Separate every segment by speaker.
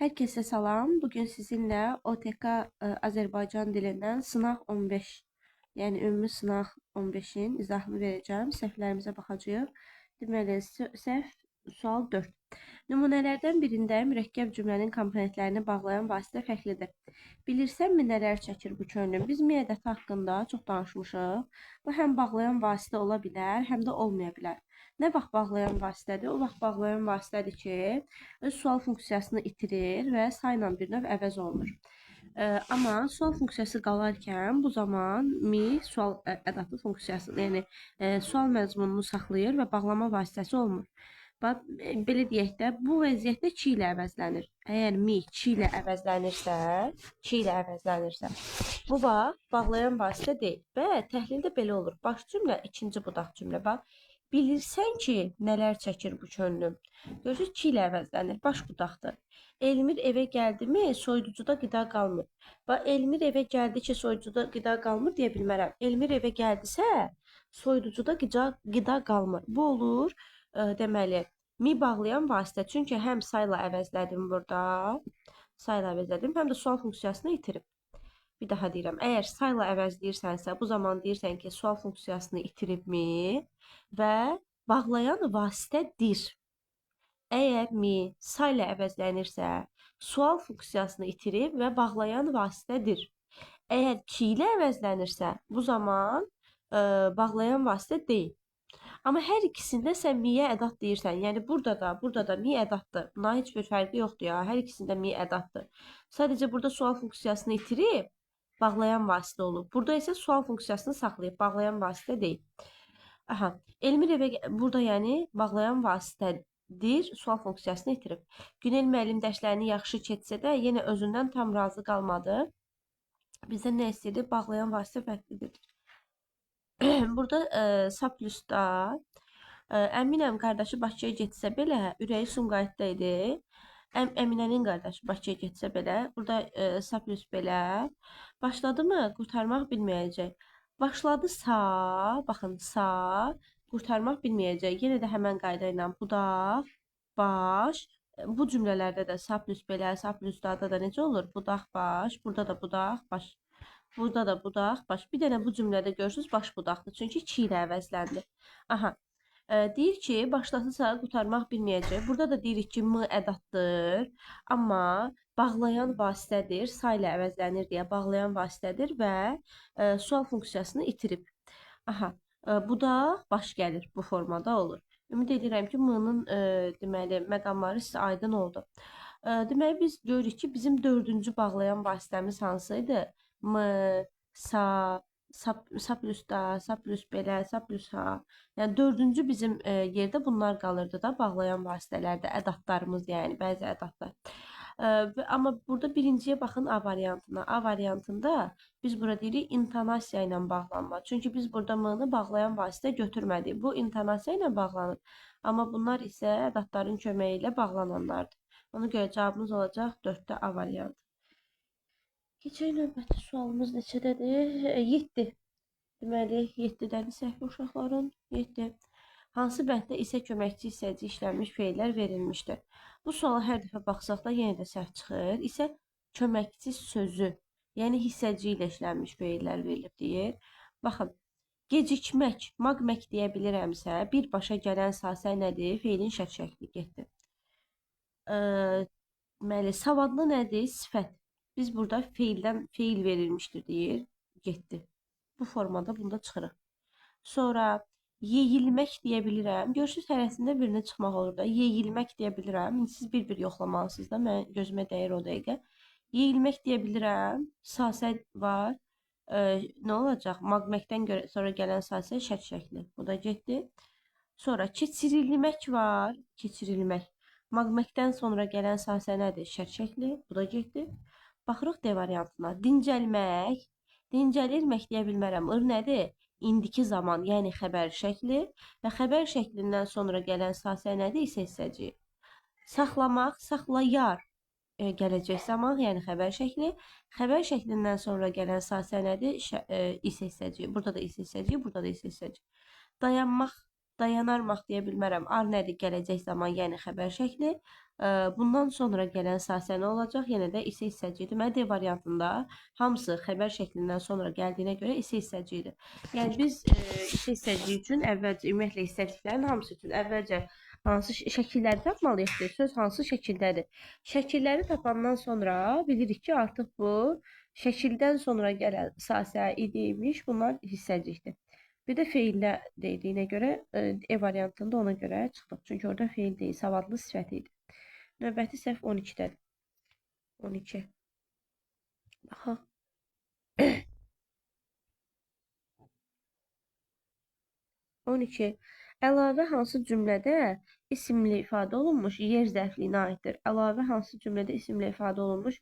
Speaker 1: Herkese salam. Bugün sizinle OTK Azərbaycan dilindən sınaq 15, yəni ümumi sınaq 15-in izahını verəcəm. Səhvlərimizə baxacağıq. Deməli, səhv sual 4. Nümunələrdən birində mürəkkəb cümlənin komponentlərini bağlayan vasitə fərqlidir. Bilirsənmi nələr çəkir bu könlüm? Biz mi ədəti haqqında çox danışmışıq. Bu həm bağlayan vasitə ola bilər, həm də olmaya bilər. Nə vaxt bağlayan vasitədir? O vaxt bağlayan vasitədir ki, öz sual funksiyasını itirir və sayla bir növ əvəz olunur. Amma sual funksiyası qalarkən bu zaman mi sual ədatı funksiyası, yəni sual məzmununu saxlayır və bağlama vasitəsi olmur. Bax, belə deyək də, bu vəziyyətdə ki ilə əvəzlənir. Əgər mi ki ilə əvəzlənirsə, bu vaxt bağlayan vasitə deyil. Və təhlildə belə olur. Baş cümlə, ikinci budaq cümlə. Bax, bilirsən ki, nələr çəkir bu könlüm? Görürsüz, ki ilə əvəzlənir. Baş budaqdır. Elmir evə gəldi mi, soyuducuda qida qalmır. Bax, Elmir evə gəldi ki, soyuducuda qida qalmır deyə bilmərəm. Elmir evə gəldisə, soyuducuda qida qalmır. Bu olur, deməli, mi bağlayan vasitə. Çünki həm sayla əvəzlədim burada, həm də sual funksiyasını itirib. Bir daha deyirəm, əgər sayla əvəzləyirsənsə, bu zaman deyirsən ki, sual funksiyasını itiribmi və bağlayan vasitədir. Əgər mi sayla əvəzlənirsə, sual funksiyasını itirib və bağlayan vasitədir. Əgər ki ilə əvəzlənirsə, bu zaman bağlayan vasitə deyil. Amma hər ikisində sən miyə ədat deyirsən. Yəni burada da mi ədatdır. Buna heç bir fərqi yoxdur ya. Hər ikisində mi ədatdır. Sadəcə burada sual funksiyasını itirib bağlayan vasitə olub. Burada isə sual funksiyasını saxlayıb bağlayan vasitə deyil. Aha, Elmir evə burada yəni bağlayan vasitədir, sual funksiyasını itirib. Günel müəllim dərslərini yaxşı keçsə də yenə özündən tam razı qalmadı. Bizdə nə istəyirdi? Bağlayan vasitə fərqlidir. Burada sa plusda Əminəm qardaşı Bakıya getsə belə, ürəyi Sumqayıtda idi. Əminənin qardaşı Bakıya getsə belə, burada sa plus belə. Başladı mı qurtarmaq bilməyəcək. Başladısa, baxın, sa qurtarmaq bilməyəcək. Yenə də həmən qayda ilə budaq, baş. Bu cümlələrdə də sa plus belə, sa plus da necə olur? Budaq, baş, burada da budaq, baş. Burada da budaq, baş. Bir dənə bu cümlədə görürsünüz, baş budaqdır. Çünki ki ilə əvəzləndi. Aha. Deyir ki, başlasısa qurtarmaq bilməyəcək. Burada da deyirik ki, m ədatdır. Amma bağlayan vasitədir. Sa ilə əvəzlənir deyə bağlayan vasitədir və sual funksiyasını itirib. Aha. Budaq, baş gəlir. Bu formada olur. Ümid edirəm ki, m-nın deməli məqamları sizə aydın oldu. Deməli, biz görürük ki, bizim dördüncü bağlayan vasitəmiz hansıydı? M, sa plus da, sa plus belə, sa plus ha. Yəni dördüncü bizim yerdə bunlar qalırdı da bağlayan vasitələrdə, ədatlarımız, yəni bəzi ədatlar. Amma burada birinciyə baxın A variantına. A variantında biz burada deyirik intonasiya ilə bağlanma. Çünki biz burada m-nı bağlayan vasitə götürmədik. Bu intonasiya ilə bağlanır. Amma bunlar isə ədatların köməyi ilə bağlananlardır. Ona görə cavabımız olacaq 4-də A variantı. Keçək növbəti sualımız neçədədir? 7. Deməli, 7-dən səhv uşaqların 7. Hansı bənddə isə köməkçi hissəci işlənmiş feillər verilmişdir? Bu suala hər dəfə baxsaq da yenə də səhv çıxır. İsə köməkçi sözü, yəni hissəci ilə işlənmiş feillər verilib deyir. Baxın, gecikmək, maqmək deyə bilirəmsə, birbaşa gələn sasə nədir? Feilin şərt şəkli getdi. Deməli, savadlı nədir? Sifət. Biz burada feil verilmişdir deyir, getdi. Bu formada bunda çıxırıq. Sonra yeyilmək deyə bilirəm. Görürsünüz, hərəsində birinə çıxmaq olur da. Yeyilmək deyə bilirəm. Siz bir-bir yoxlamalısınız da. Mən gözümə dəyir o dəqiqə. Yeyilmək deyə bilirəm. Sasə var. Nə olacaq? Maqməkdən sonra gələn sasə şərt şəkli. Bu da getdi. Sonra keçirilmək var. Keçirilmək. Maqməkdən sonra gələn sasə nədir? Şərt şəkli. Bu da getdi. Baxırıq D variantına. Dincəlmək. Dincəlirmək deyə bilmərəm. Ir nədir? İndiki zaman, yəni xəbər şəkli və xəbər şəklindən sonra gələn sasə nədir? İsə hissəci. Saxlamaq, saxlayar. Gələcək zaman, yəni xəbər şəkli. Xəbər şəklindən sonra gələn sasə nədir? İsə hissəci. Burada da isə hissəci, burada da isə hissəci. Dayanmaq dayanarmaq deyə bilmərəm. Ar nədir? Gələcək zaman, yəni xəbər şəkli. Bundan sonra gələn səsə nə olacaq? Yenə də isə hissəci. Deməli, D variantında hamısı xəbər şəklindən sonra gəldiyinə görə isə hissəcidir. Yəni biz isə hissəci üçün əvvəlcə ümumiyyətlə hissəciklərin hamısı üçün əvvəlcə hansı şəkilləri tapmalıyıq ki, söz hansı şəkildədir. Şəkilləri tapandan sonra bilirik ki, artıq bu şəkildən sonra gələn səsə idiymiş, bunlar hissəcikdir. Bir də feillə dediyinə görə E variantında ona görə çıxdıq. Çünki orada feil deyil, savadlı sifət idi. Növbəti səhv 12-dədir. 12. Aha. 12. Əlavə hansı cümlədə isimli ifadə olunmuş yer zərfliyinə aiddir? Əlavə hansı cümlədə isimli ifadə olunmuş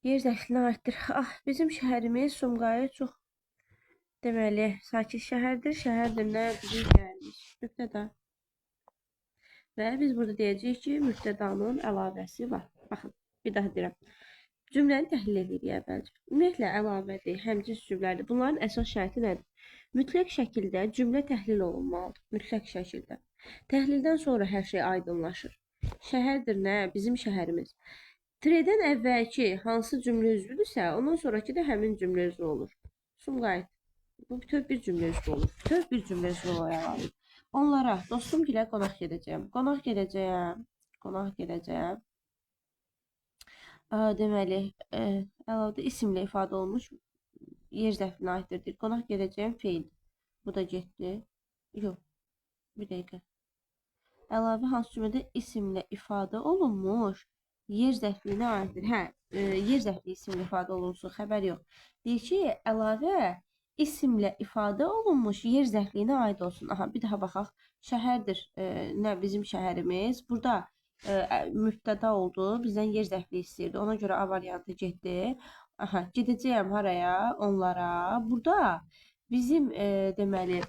Speaker 1: yer zərfliyinə aiddir? Ah, bizim şəhərimiz Sumqayıt çox deməli sakit şəhərdir. Şəhərdir nə bizim şəhərimiz? Mübtəda. Və biz burada deyəcəyik ki, mübtədanın əlavəsi var. Baxın, bir daha deyirəm. Cümləni təhlil edirik əvvəlcə. Ümumiyyətlə əlavədir, həmcins cümlədir. Bunların əsas şərti nədir? Mütləq şəkildə cümlə təhlil olunmalıdır. Mütləq şəkildə. Təhlildən sonra hər şey aydınlaşır. Şəhərdir nə? Bizim şəhərimiz. Tirədən əvvəlki hansı cümlə üzvüdürsə, ondan sonraki də həmin cümlə üzvü olur. Sumqayıt. Bu bütöv bir cümlə üzvü olur. Bütöv bir cümlə üzvü olaraq. Onlara dostum gilə qonaq gedəcəyəm. Qonaq gedəcəyəm. Deməli, əlavədə isimlə ifadə olmuş yer zərfinə aiddir. Qonaq gedəcəyəm feil. Bu da getdi. Yox. Bir dəqiqə. Əlavə hansı cümlədə isimlə ifadə olunmuş yer zərfinə aiddir. Hə, yer zərfi isimlə ifadə olunsun, xəbər yox. Deyir ki, əlavə isimlə ifadə olunmuş yer zərfliyinə aid olsun. Aha, bir daha baxaq. Şəhərdir, nə bizim şəhərimiz. Burada mübtəda oldu. Bizdən yer zərfliyi istəyirdi. Ona görə A variantı getdi. Aha, gedəcəyəm haraya? Onlara. Burada bizim deməli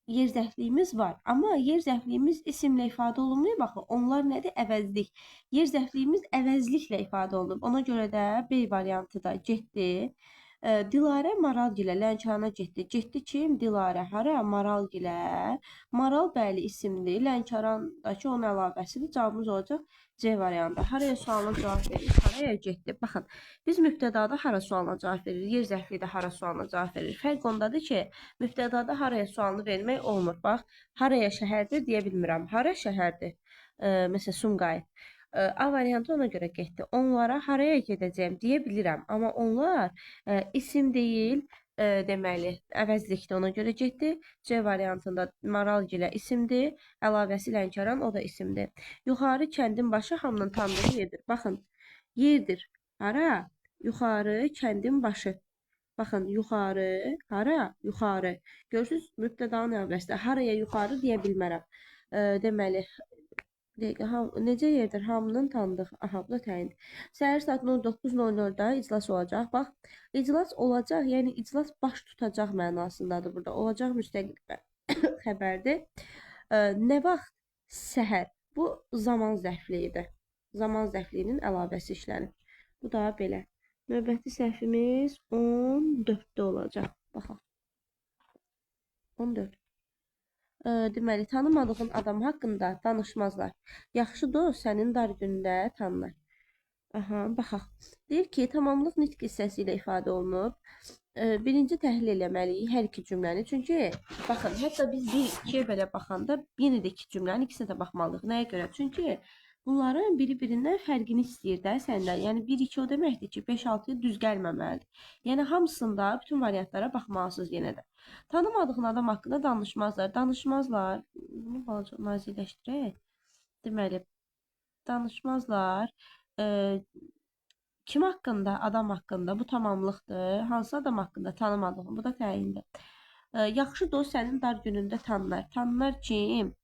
Speaker 1: yer zərfliyimiz var. Amma yer zərfliyimiz isimlə ifadə olunmuyor. Baxın, onlar nədir? Əvəzlik. Yer zərfliyimiz əvəzliklə ifadə olunub. Ona görə də B variantı da getdi. Dilarə Maralgilə Lənkərana getdi. Getdi kim? Dilarə. Hara? Maralgilə. Maral bəli isimdir. Lənkərandakı onun əlavəsidir. Cavabımız olacaq C variantı. Haraya sualına cavab verir? Haraya getdi? Baxın, biz mübtədada hara sualına cavab verir? Yer zərflidə hara sualına cavab verir? Fərq ondadır ki, mübtədada haraya sualını vermək olmur. Bax, haraya şəhərdir deyə bilmirəm. Hara şəhərdir? Məsələn, Sumqayıt. A variantı ona görə getdi. Onlara haraya gedəcəyim deyə bilirəm. Amma onlar isim deyil, deməli, əvəzlikdir. Ona görə getdi. C variantında Maralgilə isimdir. Əlavəsi Lənkəran, o da isimdir. Yuxarı kəndin başı hamının tanıdığı yerdir. Baxın, yerdir. Hara? Yuxarı kəndin başı. Baxın, yuxarı, hara? Yuxarı. Görürsünüz, mübtədanın əvvəsində haraya yuxarı deyə bilmərəm. Deməli, necə yerdir? Hamının tanıdıq. Aha, bu da təyin. Səhər saat 09:00-da iclas olacaq. Bax, iclas olacaq, yəni iclas baş tutacaq mənasındadır burada. Olacaq müstəqil xəbərdir. Nə vaxt? Səhər. Bu zaman zərfliyidir. Zaman zərfliyinin əlavəsi işlənir. Bu da belə. Növbəti səhvimiz 14-də olacaq. Baxaq. 14. Deməli, tanımadığın adam haqqında danışmazlar. Yaxşı dost sənin dar günündə tanınar. Aha, baxaq. Deyir ki, tamamlıq nitq hissəsi ilə ifadə olunub. Birinci təhlil eləməliyik hər iki cümləni. Çünki, baxın, hətta biz bir-ikiyə belə baxanda yenə də iki cümlənin ikisinə də baxmalıyıq. Nəyə görə? Çünki bunların biri-birindən fərqini istəyir də səndən. Yəni 1-2 o deməkdir ki, 5-6-ya düz gəlməməlidir. Yəni hamısında bütün variantlara baxmalısınız yenə də. Tanımadığın adam haqqında danışmazlar. Danışmazlar. Bunu balaca naziləşdirək. Deməli, danışmazlar. Kim haqqında? Adam haqqında. Bu tamamlıqdır. Hansı adam haqqında? Tanımadığın. Bu da təyindir. Yaxşı dost sənin dar günündə tanınar. Tanınar kim?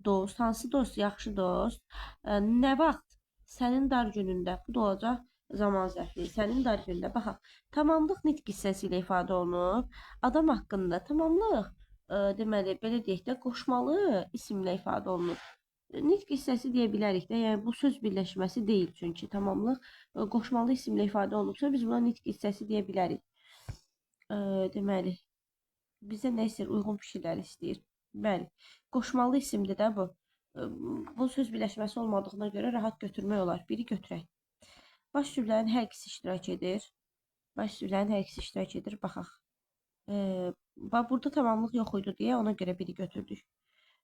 Speaker 1: Dost. Hansı dost? Yaxşı dost. Nə vaxt? Sənin dar günündə. Bu da olacaq zaman zərfliyi. Sənin dar günündə. Baxaq. Tamamlıq nitq hissəsi ilə ifadə olunub. Adam haqqında tamamlıq, deməli, belə deyək də, qoşmalı isimlə ifadə olunub. Nitq hissəsi deyə bilərik də, yəni bu söz birləşməsi deyil çünki tamamlıq qoşmalı isimlə ifadə olunubsa biz buna nitq hissəsi deyə bilərik. Deməli, bizə nə istəyir? Uyğun fikirlər istəyir. Bəli. Qoşmalı isimdir də bu. Bu söz birləşməsi olmadığına görə rahat götürmək olar. Biri götürək. Baş sürülərin hər ikisi iştirak edir. Baş sürülərin hər ikisi iştirak edir. Baxaq. Burada tamamlıq yox idi deyə ona görə biri götürdük.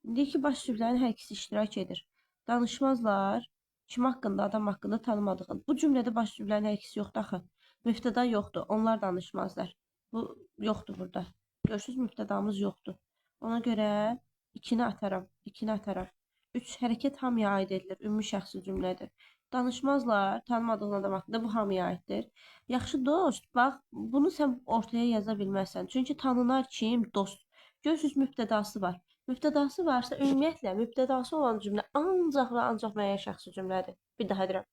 Speaker 1: Deyir ki, baş sürülərin hər ikisi iştirak edir. Danışmazlar. Kim haqqında, adam haqqında tanımadığın. Bu cümlədə baş sürülərin hər ikisi yoxdur axı. Mübtəda yoxdur. Onlar danışmazlar. Bu yoxdur burada. Görürsüz, mübtədamız yoxdur. Ona görə 2-ni ataram. 2-ni ataram. 3. Hərəkət hamıya aid edilir. Ümumi şəxsi cümlədir. Danışmazlar. Tanımadığın adam haqqında bu hamıya aiddir. Yaxşı dost, bax, bunu sən ortaya yaza bilməzsən. Çünki tanınar kim? Dost. Görürsüz, mübtədası var. Mübtədası varsa, ümumiyyətlə, mübtədası olan cümlə ancaq və ancaq müəyyən şəxsi cümlədir. Bir daha deyirəm.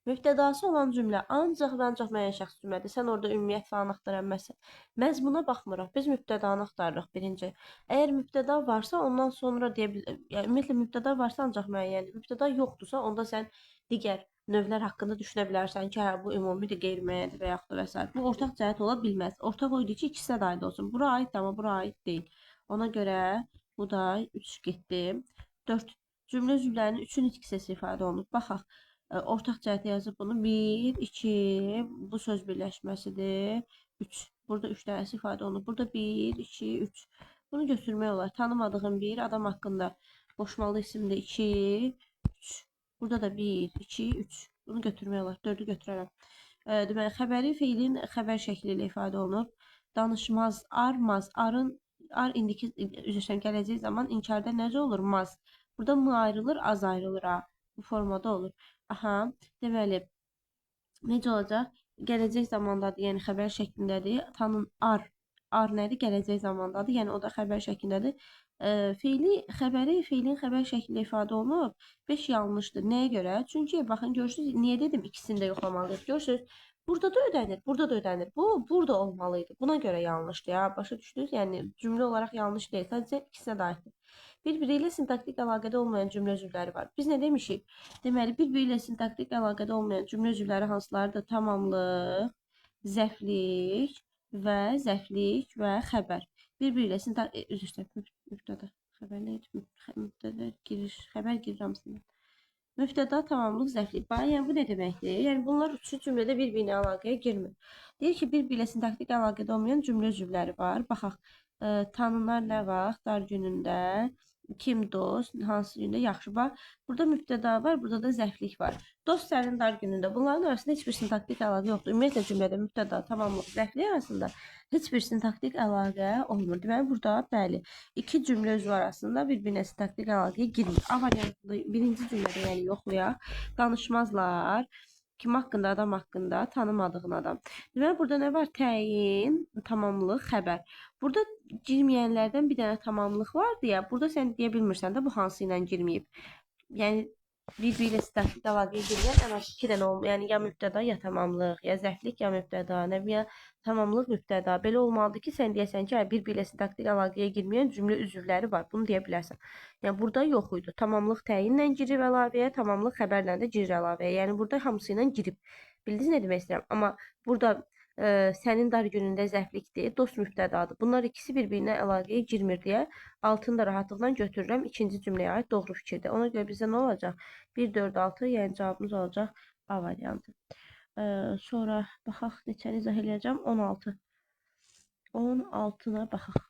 Speaker 1: Mübtədası olan cümlə ancaq və ancaq müəyyən şəxsi cümlədir. Sən orada ümumiyyət falan axtara bilməzsən. Məzmuna baxmırıq. Biz mübtədanı axtarırıq birinci. Əgər mübtəda varsa, ondan sonra deyə bilərik. Yəni, ümumiyyətlə, mübtəda varsa ancaq müəyyəndir. Mübtəda yoxdursa, onda sən digər növlər haqqında düşünə bilərsən ki, hə, bu ümumidir, qeyri-müəyyəndir və yaxud da və s. Bu ortaq cəhət ola bilməz. Ortaq o idi ki, ikisinə də aid olsun. Bura aiddir, amma bura aid deyil. Ona görə bu da 3 getdi. 4. Cümlə üzvlərinin 3-ün itkisi ifadə olunub. Baxaq. Ortaq cəhətə yazıb bunu. 1, 2, bu söz birləşməsidir. 3. Burada 3 dənəsi ifadə olunub. Burada 1, 2, 3. Bunu götürmək olar. Tanımadığım bir adam haqqında qoşmalı isimdə 2, 3. Burada da 1, 2, 3. Bunu götürmək olar. 4-ü götürərəm. Deməli, xəbəri feilin xəbər şəkli ilə ifadə olunub. Danışmaz, armaz, arın, ar indiki, üzrsən gələcək zaman inkarda necə olur? Maz. Burada mı ayrılır, az ayrılır ha. Bu formada olur. Aha, deməli, necə olacaq? Gələcək zamandadır, yəni xəbər şəklindədir. Tanın ar. Ar nədir? Gələcək zamandadır, yəni o da xəbər şəklindədir. Feilin xəbər şəklində ifadə olunub. 5 yanlışdır. Nəyə görə? Çünki baxın, görürsünüz, niyə dedim ikisini də yoxlamalıyıq? Görürsünüz, burada da ödənir, burada da ödənir. Bu burada olmalıydı. Buna görə yanlışdır ya. Başa düşdünüz? Yəni cümlə olaraq yanlış deyil. Sadəcə ikisinə də aiddir. Bir-biri ilə sintaktik əlaqədə olmayan cümlə üzvləri var. Biz nə demişik? Deməli, bir-biri ilə sintaktik əlaqədə olmayan cümlə üzvləri hansılardır? Tamamlıq, zəflik və xəbər. Bir-biri ilə sintaktik, üzr istəyirəm, mübtəda, xəbər nə idi? Mübtəda, giriş, xəbər girir hamısından. Mübtəda, tamamlıq, zəflik. Yəni bu nə deməkdir? Yəni bunlar üçü cümlədə bir-birinə əlaqəyə girmir. Deyir ki, bir-biri ilə sintaktik əlaqədə olmayan cümlə üzvləri var. Baxaq, tanınar nə vaxt? Dar günündə. Kim dost, hansı gündə yaxşı bax. Burada mübtəda var, burada da zəflik var. Dost sənin dar günündə. Bunların arasında heç bir sintaktik əlaqə yoxdur. Ümumiyyətlə cümlədə mübtəda, tamamlıq, zəflik arasında heç bir sintaktik əlaqə olmur. Deməli burada bəli, iki cümlə üzvü arasında bir-birinə sintaktik əlaqəyə girmir. A variantında birinci cümlədə yəni yoxlayaq. Danışmazlar. Kim haqqında? Adam haqqında, tanımadığın adam. Deməli burada nə var? Təyin, tamamlıq, xəbər. Burada girməyənlərdən bir dənə tamamlıq var deyə, burada sən deyə bilmirsən də bu hansı ilə girməyib. Yəni bir-biri ilə sintaktik əlaqəyə girməyən ən az 2 dənə olmalı. Yəni ya mübtəda, ya tamamlıq, ya zəflik, ya mübtəda, nə bilə, tamamlıq, mübtəda. Belə olmalıdır ki, sən deyəsən ki, bir-biri ilə sintaktik əlaqəyə girməyən cümlə üzvləri var. Bunu deyə bilərsən. Yəni burada yox idi. Tamamlıq təyinlə girir əlavəyə, tamamlıq xəbərlə də girir əlavəyə. Yəni burada hamısı ilə girib. Bildiniz nə demək istəyirəm? Amma burada sənin dar günündə zəflikdir, dost mübtədadır. Bunlar ikisi bir-birinə əlaqəyə girmir deyə altını da rahatlıqla götürürəm. İkinci cümləyə aid doğru fikirdir. Ona görə bizdə nə olacaq? 1, 4, 6, yəni cavabımız olacaq A variantı. Sonra baxaq, neçəni izah eləyəcəm? 16. 16-na baxaq.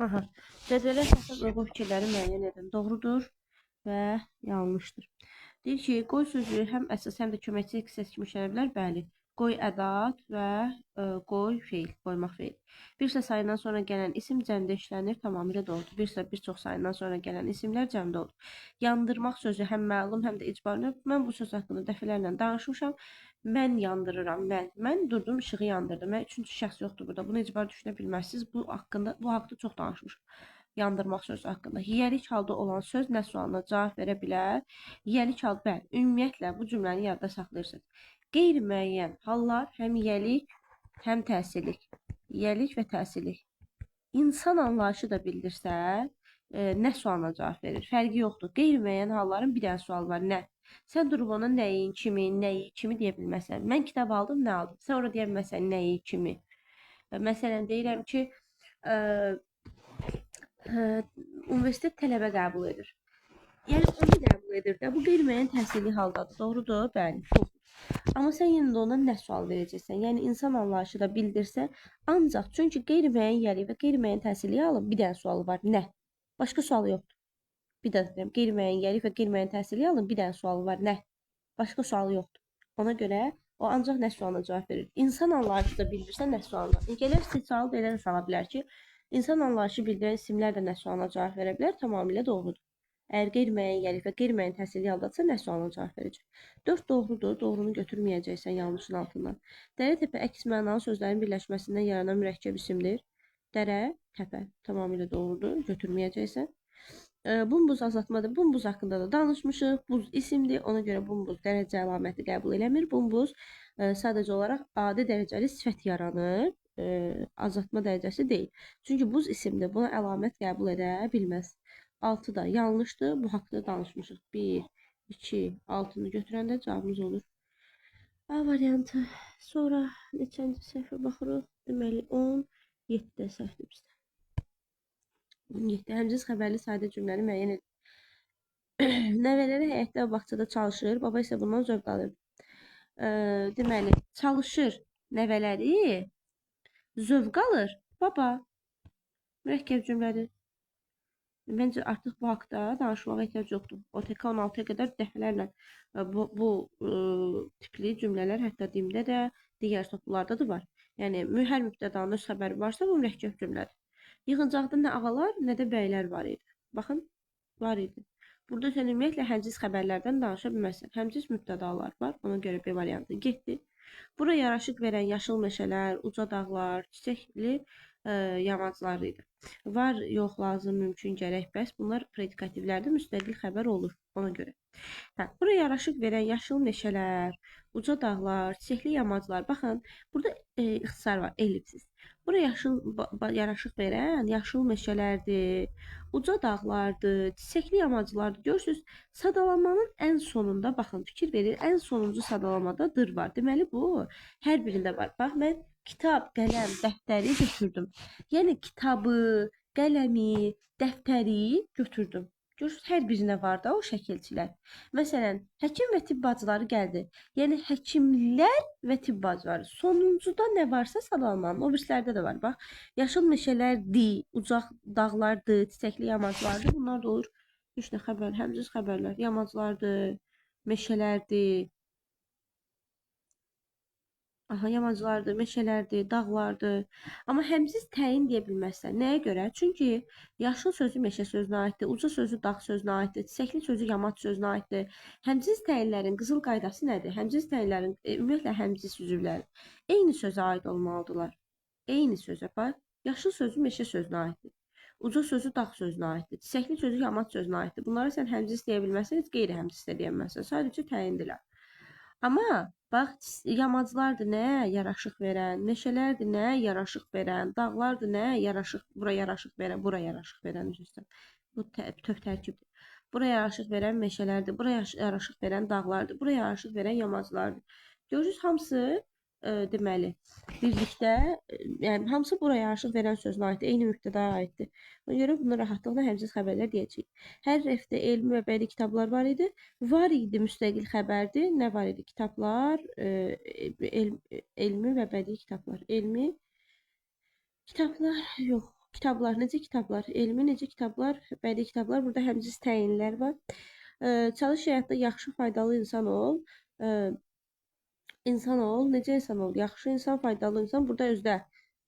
Speaker 1: Aha, cədvələ əsasən uyğun fikirləri müəyyən edin. Doğrudur və yanlışdır. Deyir ki, qoy sözü həm əsas, həm də köməkçi hissəsi kimi işlənə bilər. Bəli. Qoy ədat və qoy feil, qoymaq feil. Bir sıra sayından sonra gələn isim cəmdə işlənir, tamamilə doğrudur. Bir sıra bir çox sayından sonra gələn isimlər cəmdə olur. Yandırmaq sözü həm məlum, həm də icbarlı. Mən bu söz haqqında dəfələrlə danışmışam. Mən yandırıram, mən durdum, işığı yandırdım. Mən üçüncü şəxs yoxdur burada. Bunu icbar düşünə bilməzsiniz. Bu haqda çox danışmışam. Yandırmaq sözü haqqında. Yiyəlik halda olan söz nə sualına cavab verə bilər? Yiyəlik halda, bəli, ümumiyyətlə bu cümləni yadda saxlayırsınız. Qeyri-müəyyən hallar həm yiyəlik, həm təsirlik. Yiyəlik və təsirlik. İnsan anlayışı da bildirsə, nə sualına cavab verir? Fərqi yoxdur. Qeyri-müəyyən halların bir dənə sual var, nə? Sən durub ona nəyin, kimi deyə bilməsən. Mən kitab aldım, nə aldım? Sən orada deyə bilməsən nəyi, kimi. Məsələn, deyirəm ki, Ə, Universitet tələbə qəbul edir. Yəni onu qəbul edir də. Bu qeyri-müəyyən təhsilli haldadır. Doğrudur? Bəli. Amma sən yenə də ona nə sual verəcəksən? Yəni insan anlayışı da bildirsə, ancaq çünki qeyri-müəyyən yeri və qeyri-müəyyən təhsilli halın bir dənə sualı var. Nə? Başqa sualı yoxdur. Bir daha deyirəm, qeyri-müəyyən yeri və qeyri-müəyyən təhsilli halın bir dənə sualı var. Nə? Başqa sualı yoxdur. Ona görə o ancaq nə sualına cavab verir. İnsan anlayışı da bildirsə nə sualına. Gələr sual belə də sala bilər ki, insan anlayışı bildirən isimlər də nə sualına cavab verə bilər. Tamamilə doğrudur. Əgər qeyri-müəyyən yeri və qeyri-müəyyən təhsilli haldadsa nə sualına cavab verəcək? 4 doğrudur. Doğrunu götürməyəcəksən yanlışın altından. Dərə, təpə əks mənalı sözlərin birləşməsindən yaranan mürəkkəb isimdir. Dərə, təpə tamamilə doğrudur. Götürməyəcəksən. Bumbuz azaltmadır. Bumbuz haqqında da danışmışıq. Buz isimdir. Ona görə bumbuz dərəcə əlaməti qəbul eləmir. Bumbuz sadəcə olaraq adi dərəcəli sifət yaranır. Azaltma dərəcəsi deyil. Çünki buz isimdir. Buna əlamət qəbul edə bilməz. 6 da yanlışdır. Bu haqqda danışmışıq. 1, 2, 6-nı götürəndə cavabımız olur A variantı. Sonra neçənci səhvə baxırıq. Deməli 17 də səhvdir bizdə. 17. Həmciz xəbərli sadə cümləni müəyyən edin. Nəvələri həyətdə və bağçada çalışır. Baba isə bundan zövq alır. Deməli, çalışır nəvələri, zövq alır. Baba. Mürəkkəb cümlədir. Məncə artıq bu haqda danışmağa ehtiyac yoxdur. OTK 16-ya qədər dəfələrlə bu tipli cümlələr hətta dimdə də, digər toplularda da var. Yəni, hər mübtədanın öz xəbəri varsa, bu mürəkkəb cümlədir. Yığıncaqda nə ağalar, nə də bəylər var idi. Baxın, var idi. Burada sən ümumiyyətlə həmciz xəbərlərdən danışa bilməzsən. Həmciz mübtədalar var, ona görə B variantı getdi. Bura yaraşıq verən yaşıl meşələr, uca dağlar, çiçəkli yamaclar idi. Var, yox, lazım, mümkün, gərək, bəs bunlar predikativlərdə müstəqil xəbər olur, ona görə. Bura yaraşıq verən yaşıl meşələr, uca dağlar, çiçəkli yamaclar. Baxın, burada ixtisar var, ellipsiz. Bura yaraşıq verən yaşıl meşələrdir, uca dağlardır, çiçəkli yamaclardır. Görürsünüz, sadalanmanın ən sonunda, baxın, fikir verir, ən sonuncu sadalamada dır var. Deməli, bu hər birində var. Bax, mən kitab, qələm, dəftəri götürdüm. Yəni, kitabı, qələmi, dəftəri götürdüm. Görürsünüz, hər birinə var da o şəkilçilər. Məsələn, həkim və tibb bacıları gəldi. Yəni, həkimlər və tibb bacıları. Sonuncuda nə varsa sadalanmanın, o birislərdə də var. Bax, yaşıl meşələrdir, ucaq dağlardır, çiçəkli yamaclardır. Bunlar da olur. 3 nə xəbər, həmciz xəbərlər. Yamaclardır, meşələrdir. Aha, yamaclardır, meşələrdir, dağlardır. Amma həmsiz təyin deyə bilməzsən. Nəyə görə? Çünki yaşıl sözü meşə sözünə aiddir, uca sözü dağ sözünə aiddir, çiçəkli sözü yamaç sözünə aiddir. Həmsiz təyinlərin qızıl qaydası nədir? Həmsiz təyinlərin, ümumiyyətlə həmsiz üzvləri eyni sözə aid olmalıdırlar. Eyni sözə, bax. Yaşıl sözü meşə sözünə aiddir. Uca sözü dağ sözünə aiddir. Çiçəkli sözü yamaç sözünə aiddir. Bunlara sən həmsiz deyə bilməzsən, heç qeyri-həmsiz də deyə bilməzsən. Sadəcə təyindirlər. Amma bax, yamaclardır nə yaraşıq verən, meşələrdir nə yaraşıq verən, dağlardır nə yaraşıq, bura yaraşıq verən, bura yaraşıq verən üzrə. Bu töv tərkibdir. Bura yaraşıq verən meşələrdir, bura yaraşıq verən dağlardır, bura yaraşıq verən yamaclardır. Görürsünüz, hamısı deməli, birlikdə, yəni hamısı bura yaraşıq verən sözünə aiddir, eyni mübtədaya aiddir. Ona görə bunu rahatlıqla həmsiz xəbərlər deyəcəyik. Hər rəfdə elmi və bədii kitablar var idi. Var idi müstəqil xəbərdir. Nə var idi? Kitablar, elmi və bədii kitablar. Elmi kitablar, yox. Kitablar, necə kitablar? Elmi necə kitablar? Bədii kitablar. Burada həmsiz təyinlər var. Çalış həyatda yaxşı, faydalı insan ol. İnsan ol, necə insan ol? Yaxşı insan, faydalı insan. Burada özdə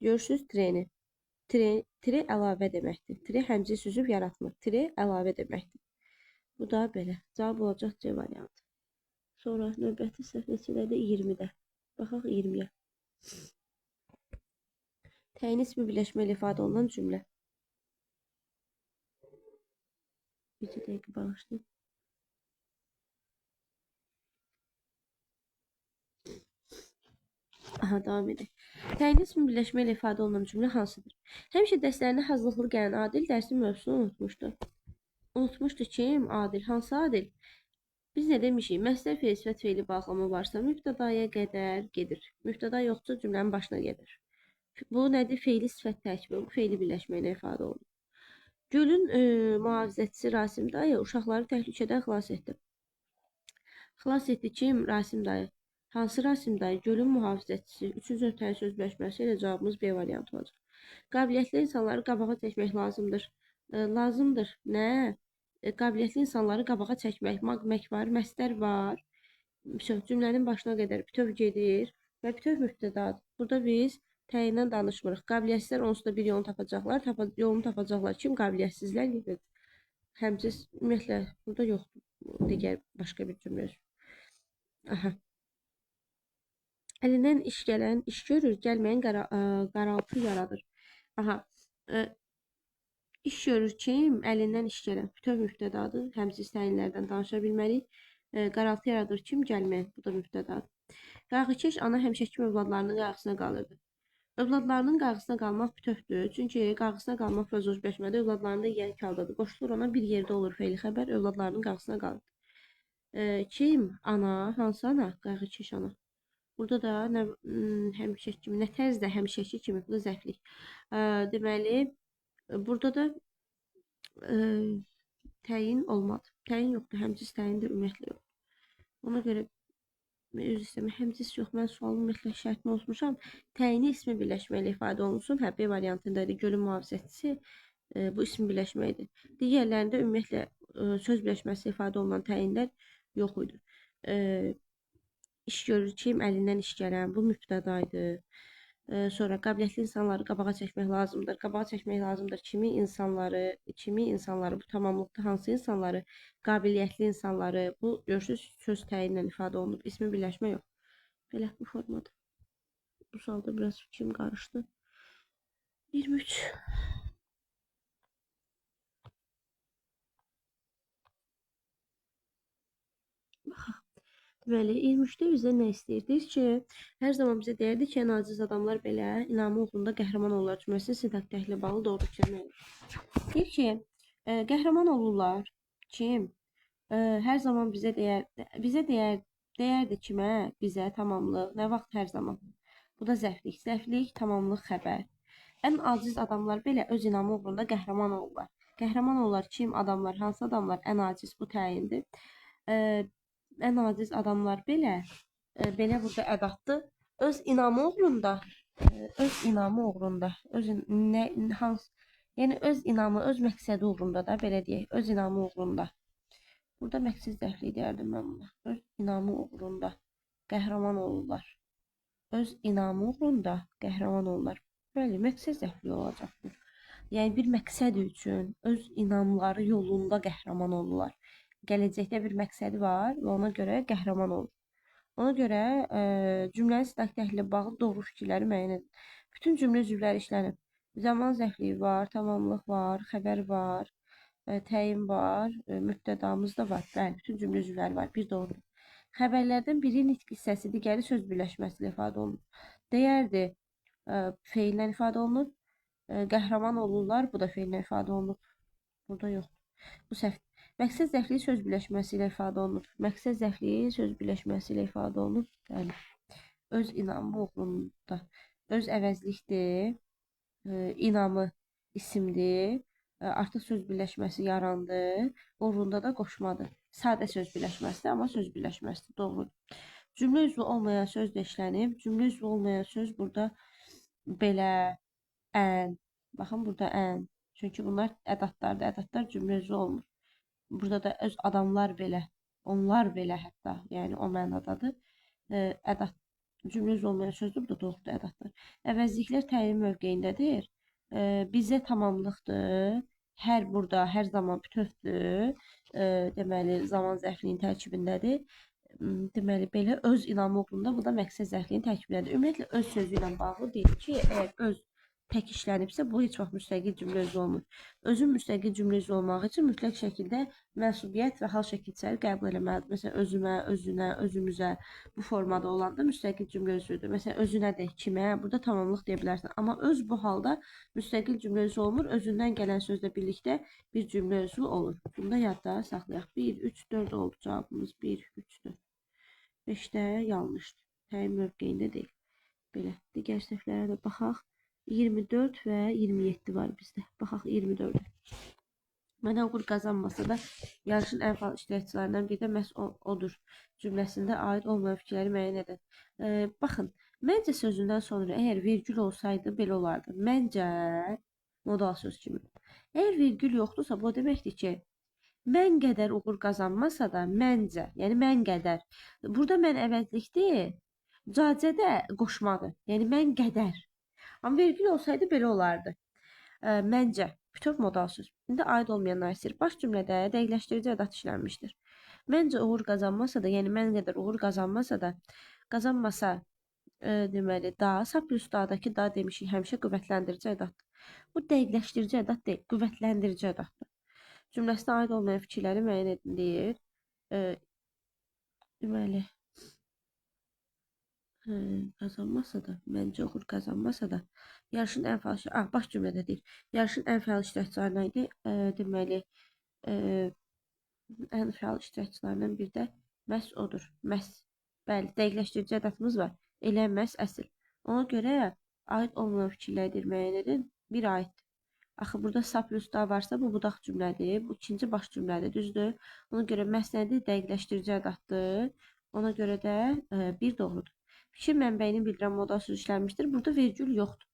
Speaker 1: görürsünüz treni. Tre əlavə deməkdir. Tre həmciz üzüb yaratmır. Tre əlavə deməkdir. Bu da belə. Cavab olacaq C variantı. Sonra növbəti səhv neçədə? 20-də. Baxaq 20-yə. Təyin ismi birləşməli ifadə olunan cümlə. Bir dəqiqə bağışlayın. Aha, davam edək. Təyin ismi birləşmə ilə ifadə olunan cümlə hansıdır? Həmişə dərslərinə hazırlıqlı gələn Adil dərsin mövzusunu unutmuşdu. Unutmuşdu kim? Adil. Hansı Adil? Biz nə demişik? Məsdər fe'li sifət fe'li bağlama varsa mübtədaya qədər gedir. Mübtəda yoxsa cümlənin başına gedir. Bu nədir? Feili sifət tərkibi. Bu feili birləşməklə ifadə olunur. Gölün mühafizəçisi Rasim dayı uşaqları təhlükədən xilas etdi. Xilas etdi kim? Rasim dayı. Hansı Rasim dayı? Gölün mühafizəçisi. Üçüncü nöqtənin söz birləşməsi ilə cavabımız B variantı olacaq. Qabiliyyətli insanları qabağa çəkmək lazımdır. Lazımdır. Nə? Qabiliyyətli insanları qabağa çəkmək. Maq var, məstər var. Cümlənin başına qədər bütöv gedir və bütöv mübtədadır. Burada biz təyindən danışmırıq. Qabiliyyətsizlər onsuz da bir yolunu tapacaqlar. Yolunu tapacaqlar. Kim? Qabiliyyətsizlər gedir. Həmçinin ümumiyyətlə burada yoxdur. Digər başqa bir cümlə. Aha. Əlindən iş gələn iş görür, gəlməyən qaraltı yaradır. Aha. İş görür kim? Əlindən iş gələn. Bütöv mübtədadır. Həmçinin təyinlərdən danışa bilmərik. Qaraltı yaradır kim? Gəlməyən. Bu da mübtədadır. Qayğıkeş ana həmişə kim övladlarının qayğısına qalırdı. Övladlarının qayğısına qalmaq bütövdür. Çünki qayğısına qalmaq özbeşmədə övladlarını da yiyən kaldadır. Qoşulur ona bir yerdə olur fe'li xəbər, övladlarının qayğısına qalır. Kim? Ana. Hansı ana? Qayğıkeş ana. Burada da həmişəki kimi, nə tərzdə həmişəki kimi, bu da zəflik. Deməli, burada da təyin olmadı. Təyin yoxdur, həmcis təyin də ümumiyyətlə yox. Ona görə üzr istəmək, həmcis yox, mən sualın ümumiyyətlə şərtini unutmuşam. Təyini ismi birləşməklə ifadə olunsun. Hə, B variantındadır. Gölün mühafizəçisi bu ismi birləşməkdir. Digərlərində ümumiyyətlə söz birləşməsi ifadə olunan təyinlər yox idi. İş görür kim? Əlindən iş gələn. Bu mübtədaydı. Sonra qabiliyyətli insanları qabağa çəkmək lazımdır. Qabağa çəkmək lazımdır. Kimi insanları, bu tamamlıqda hansı insanları? Qabiliyyətli insanları. Bu görürsüz söz təyinlə ifadə olunub. İsmi birləşmə yox. Belə bu formada. Bu sualda biraz fikrim qarışdı. 23. Deməli, 23-də bizə nə istəyirdik ki, hər zaman bizə deyirdi ki, ən aciz adamlar belə inamı uğrunda qəhrəman olurlar cümləsinin sintak təhlili bağlı doğru fikirmək. Deyir ki, qəhrəman olurlar. Kim? Hər zaman bizə deyərdi kimə? Bizə tamamlıq. Nə vaxt hər zaman? Bu da zəflik. Zəflik, tamamlıq, xəbər. Ən aciz adamlar belə öz inamı uğrunda qəhrəman olurlar. Qəhrəman olurlar kim? Adamlar. Hansı adamlar? Ən aciz bu təyindir. Ən aciz adamlar belə burada ədatdır. Öz inamı uğrunda, yəni öz inamı, öz məqsədi uğrunda da belə deyək, öz inamı uğrunda. Burada məqsəd zəflik deyərdim mən buna. Öz inamı uğrunda qəhrəman olurlar. Öz inamı uğrunda qəhrəman olurlar. Bəli, məqsəd zəflik olacaq bu. Yəni bir məqsəd üçün öz inamları yolunda qəhrəman olurlar. Gələcəkdə bir məqsədi var və ona görə qəhrəman olur. Ona görə cümlənin sintak təhlili bağlı doğru fikirləri müəyyən edin. Bütün cümlə üzvləri işlənib. Zaman zəfliyi var, tamamlıq var, xəbər var, təyin var, mübtədamız da var. Bəli, bütün cümlə üzvləri var. Bir doğru. Xəbərlərdən biri nitq hissəsi, digəri söz birləşməsi ilə ifadə olunur. Deyərdi, feillə ifadə olunur. Qəhrəman olurlar, bu da feillə ifadə olunur. Burada yox. Bu səhv. Məqsəd zəfliyi söz birləşməsi ilə ifadə olunur. Məqsəd zəfliyi söz birləşməsi ilə ifadə olunur. Yəni, öz inamı uğrunda. Öz əvəzlikdir. İnamı isimdir. Artıq söz birləşməsi yarandı. Uğrunda da qoşmadır. Sadə söz birləşməsidir, amma söz birləşməsidir. Doğrudur. Cümlə üzvü olmayan söz də işlənib. Cümlə üzvü olmayan söz burada belə, ən. Baxın, burada ən. Çünki bunlar ədatlardır. Ədatlar cümlə üzvü olmur. Burada da öz adamlar belə, onlar belə hətta, yəni o mənadadır. Ədat, cümlə üzvü olmayan sözdür, bu da doğrudur ədatlar. Əvəzliklər təyin mövqeyindədir. Bizə tamamlıqdır. Hər burada, hər zaman bütövdür. Deməli, zaman zərfliyin tərkibindədir. Deməli, belə öz inamı uğrunda, bu da məqsəd zərfliyin tərkibindədir. Ümumiyyətlə, öz sözü ilə bağlı deyil ki, əgər öz tək işlənibsə, bu heç vaxt müstəqil cümlə üzvü olmur. Özün müstəqil cümlə üzvü olmaq üçün mütləq şəkildə mənsubiyyət və hal şəkilçiləri qəbul eləməlidir. Məsələn, özümə, özünə, özümüzə bu formada olanda müstəqil cümlə üzvüdür. Məsələn, özünədir, kimə, burada tamamlıq deyə bilərsən. Amma öz bu halda müstəqil cümlə üzvü olmur. Özündən gələn sözlə birlikdə bir cümlə üzvü olur. Bunu da yadda saxlayaq. 1, 3, 4 oldu cavabımız. 1, 3, 4. 5-də yanlışdır. Təyin mövqeyində deyil. Belə, digər səhvlərə də baxaq. 24 və 27 var bizdə. Baxaq 24. Mənə uğur qazanmasa da yarışın ən fəal iştirakçılarından biri də məhz odur cümləsində aid olmayan fikirləri müəyyən edin. Baxın, məncə sözündən sonra əgər virgül olsaydı belə olardı. Məncə modal söz kimi. Əgər virgül yoxdursa bu deməkdir ki, mən qədər uğur qazanmasa da məncə, yəni mən qədər. Burada mən əvəzlikdir. Cacədə qoşmadır. Yəni mən qədər. Amma vergül olsaydı belə olardı. Məncə bütöv modal söz. İndi aid olmayan naisir baş cümlədə dəqiqləşdirici ədat işlənmişdir. Məncə uğur qazanmasa da, yəni mən qədər uğur qazanmasa da, qazanmasa deməli da, sa plus da'dakı da demişik həmişə qüvvətlendirici ədatdır. Bu dəqiqləşdirici ədat deyil, qüvvətlendirici ədatdır. Cümləsinə aid olmayan fikirləri müəyyən edin deyir. Deməli qazanmasa da, məncə uğur qazanmasa da, yarışın ən fəal baş cümlədə deyil. Yarışın ən fəal iştirakçılarından idi. Deməli, ən fəal iştirakçılarından biri də məhz odur. Məhz. Bəli, dəqiqləşdirici ədətimiz var. Elə məhz əsl. Ona görə aid olmayan fikirləri müəyyən edin. Bir aiddir. Axı burada sa plus da varsa bu budaq cümlədir. Bu ikinci baş cümlədir, düzdür? Ona görə məhz nədir? Dəqiqləşdirici ədatdır. Ona görə də bir doğrudur. Fikir mənbəyini bildirən modal söz işlənmişdir. Burada vergül yoxdur.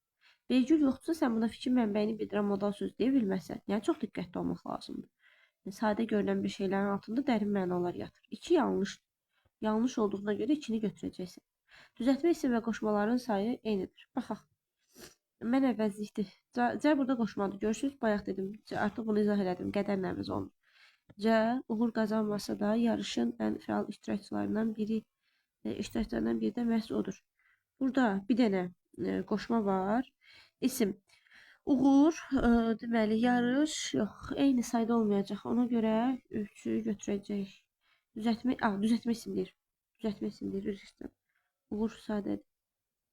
Speaker 1: Vergül yoxdursa sən buna fikir mənbəyini bildirən modal söz deyə bilməzsən. Yəni çox diqqətli olmaq lazımdır. Yəni, sadə görünən bir şeylərin altında dərin mənalar yatır. 2 yanlışdır. Yanlış olduğuna görə 2-ni götürəcəksən. Düzəltmə isim və qoşmaların sayı eynidir. Baxaq. Mən əvəzlikdir. C burada qoşmadır. Görürsünüz, bayaq dedim. Artıq bunu izah elədim. Qədərləmiz olmur. C uğur qazanmasa da yarışın ən fəal iştirakçılarından biri də məhz odur. Burada bir dənə qoşma var. İsim. Uğur, deməli yarış yox, eyni sayda olmayacaq. Ona görə 3'ü götürəcək. Düzəltmə isimdir. Düzəltmə isimdir. Uğur sadədir.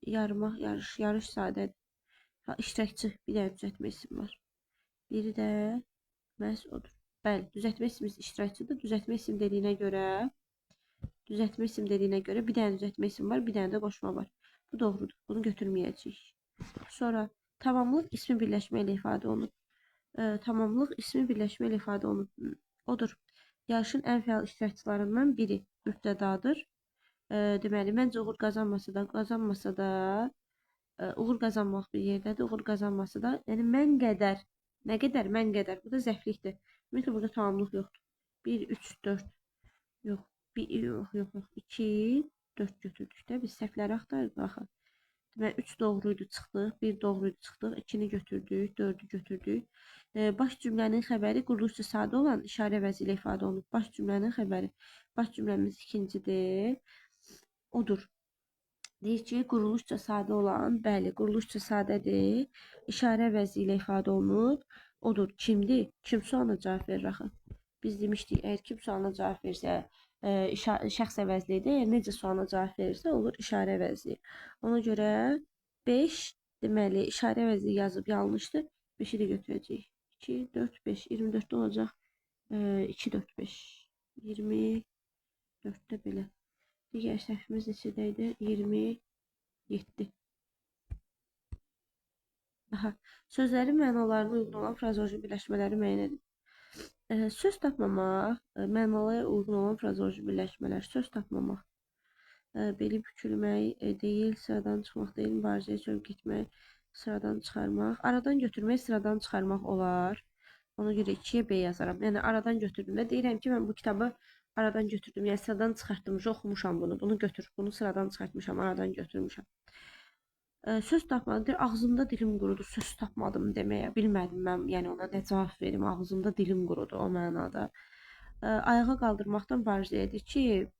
Speaker 1: Yarmaq, yarış sadədir. İştirakçı bir dənə düzəltmə isim var. Biri də məhz odur. Bəli, düzəltmə ismimiz iştirakçıdır. Düzəltmə isim dediyinə görə bir dənə düzəltmə isim var, bir dənə də qoşma var. Bu doğrudur. Bunu götürməyəcəyik. Sonra tamamlıq ismi birləşmə ilə ifadə olunur. Tamamlıq ismi birləşmə ilə ifadə olunur. Odur. Yarışın ən fəal iştirakçılarından biri mübtədadır. Deməli, məncə uğur qazanmasa da, uğur qazanmaq bir yerdədir. Uğur qazanmasa da, yəni mən qədər, nə qədər, mən qədər. Bu da zəflikdir. Ümumiyyətlə burada tamamlıq yoxdur. 1, 3, 4. Yox. Yox. 2, 4 götürdük də. Biz səhvləri axtarırıq. Baxın. Deməli, 3 doğruydu çıxdıq. 1 doğruydu çıxdıq. 2'ni götürdük. 4'ü götürdük. Baş cümlənin xəbəri quruluşca sadə olan işarə əvəzi ilə ifadə olunur. Baş cümlənin xəbəri. Baş cümləmiz ikincidir. Odur. Deyir ki, quruluşca sadə olan, bəli, quruluşca sadədir. İşarə əvəzi ilə ifadə olunur. Odur. Kimdir? Kim sualına cavab verir axı? Biz demişdik, əgər kim sualına cavab versə, şəxs əvəzlidir. Necə sualına cavab verirsə, olur işarə əvəzli. Ona görə 5, deməli, işarə əvəzli yazıb yanlışdır. 5'i də götürəcəyik. 2, 4, 5. 24'də olacaq. 2, 4, 5. 24'də belə. Digər səhvimiz neçədəydi? 27. Aha. Sözlərin mənalarına uyğun olan frazeoloji birləşmələri müəyyən edin. Söz tapmamaq, mənalara uyğun olan frazeoloji birləşmələr. Söz tapmamaq. Beli bükülmək deyil, sıradan çıxmaq deyil, mübarizəyə çölüb getmək, sıradan çıxarmaq. Aradan götürmək, sıradan çıxarmaq olar. Ona görə 2'ye B yazaram. Yəni aradan götürdüm də deyirəm ki, mən bu kitabı aradan götürdüm. Yəni sıradan çıxartdım, oxumuşam bunu. Bunu götür. Bunu sıradan çıxartmışam, aradan götürmüşəm. Söz tapmadım. Ağzımda dilim qurudu, söz tapmadım deməyə. Bilmədim mən, yəni ona nə cavab verim. Ağzımda dilim qurudu o mənada. Ayağa qaldırmaqdan mübarizəyə edir ki,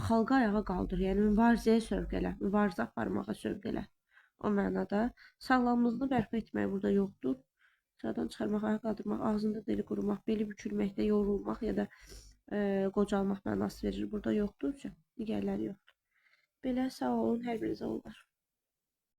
Speaker 1: xalqı ayağa qaldır. Yəni mübarizəyə sövq elə, mübarizə aparmağa sövq elə. O mənada sağlamlığını bərpa etmək burada yoxdur. Sıradan çıxarmaq, ayağa qaldırmaq, ağzında dili qurumaq, beli bükülməkdə yorulmaq ya da qocalmaq mənası verir. Burada yoxdur. Digərləri yoxdur. Belə sağ olun, hər birinizə uğurlar.